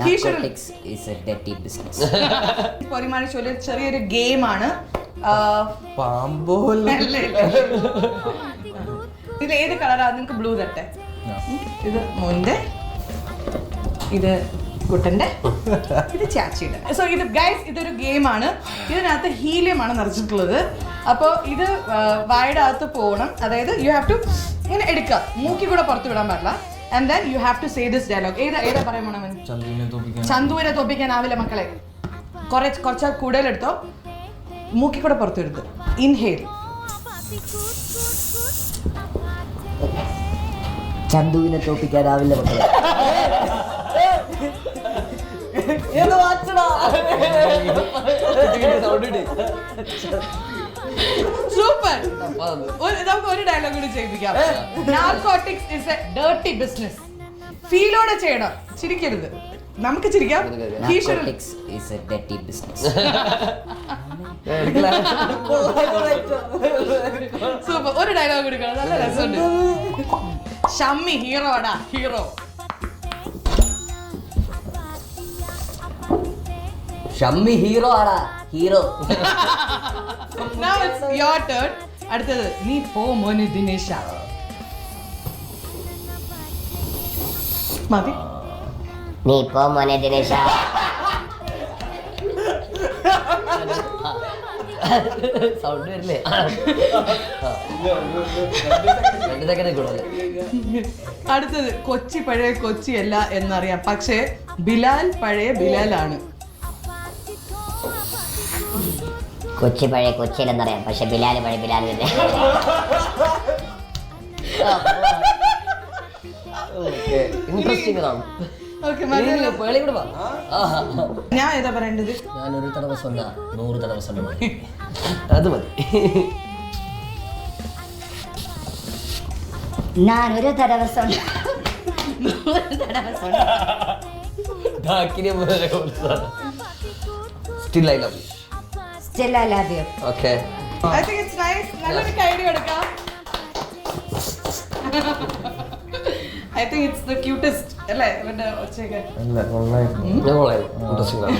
Narcotics is a dirty business. പൊരിമാണി ചൊല്ലി ചെറിയൊരു ഗെയിമാണ്. ഇതിൽ ഏത് കളറാ? നിങ്ങൾക്ക് ബ്ലൂ തട്ടെ. ഇത് മോന്റെ, ഇത് കുട്ടന്റെ, ഇത് ചാച്ചിയുടെ. സോ ഇത് ഗൈസ് ഇതൊരു ഗെയിമാണ്. ഇതിനകത്ത് ഹീലിയമാണ് നിറച്ചിട്ടുള്ളത്. അപ്പോൾ ഇത് വായുടെ അകത്ത് പോകണം. അതായത് യു ഹാവ് ടു ഇങ്ങനെ എടുക്കുക, മൂക്കി കൂടെ പുറത്ത് വിടാൻ പാടില്ല. And then you have to say this dialogue. ഏതാ പറയാൻ വേണം? ചന്തുവിനെ തോപ്പിക്കാനാവില്ല മക്കളെ. കുറച്ച് കൂടുതലെടുത്തോ, മൂക്കി കൂടെ പുറത്ത് വിടുന്നത്. ഇൻഹേൽ. ചന്തുവിനെ തോപ്പിക്കാനാവില്ല മക്കളെ. സൂപ്പർ. നമുക്ക് ഒരു ഡയലോഗ് കൂടി ചെയ്യിപ്പിക്കാം. Narcotics is a dirty business. ഫീലോടെ ചെയ്യണം, ചിരിക്കരുത്. നമുക്ക് ചിരിക്കാം. Narcotics is a dirty business. Super. ഒരു ഡയലോഗ് എടുക്കണം, നല്ല രസമുണ്ട്. ഷമ്മി ഹീറോടാ, ഹീറോ. ഷമ്മി ഹീറോ ആടാ, hero. Now it's your turn. അടുത്തത് നീ പോ മോനെ ദിനേശ. മതി. നീ പോ മോനെ ദിനേശ. സൗണ്ട് വരില്ലേ? 2 സെക്കൻഡ് കൂടുതൽ. അടുത്തത് കൊച്ചി പഴയ കൊച്ചിയല്ല എന്നറിയാം, പക്ഷേ ബിലാൽ പഴയ ബിലാലാണ്. കൊച്ചി പഴയ കൊച്ചിയിലെന്നറിയാം, പക്ഷെ ബിലാൽ പഴയ ബിലാൽ തന്നെ. ഇൻട്രസ്റ്റിംഗ് ആണ്. ഞാൻ ഏതാ പറയേണ്ടത്? ഞാനൊരു തടവ സ്വന്ന 100 തടവ സ്വന്തം. അത് മതി. ഞാനൊരു തടവ സ്വന്ന 100 തടവ സ്വന്ന. Still I love you. Still I love you. Okay. I think it's nice. നല്ലൊരു ഐഡിയ എടുക്കാം. I think it's the cutest. അല്ലേ ഇവന്റെ ഒച്ചയൊക്കെ? അല്ല, കൊള്ളായിരുന്നു. ഇൻട്രസ്റ്റിംഗ് ആണ്.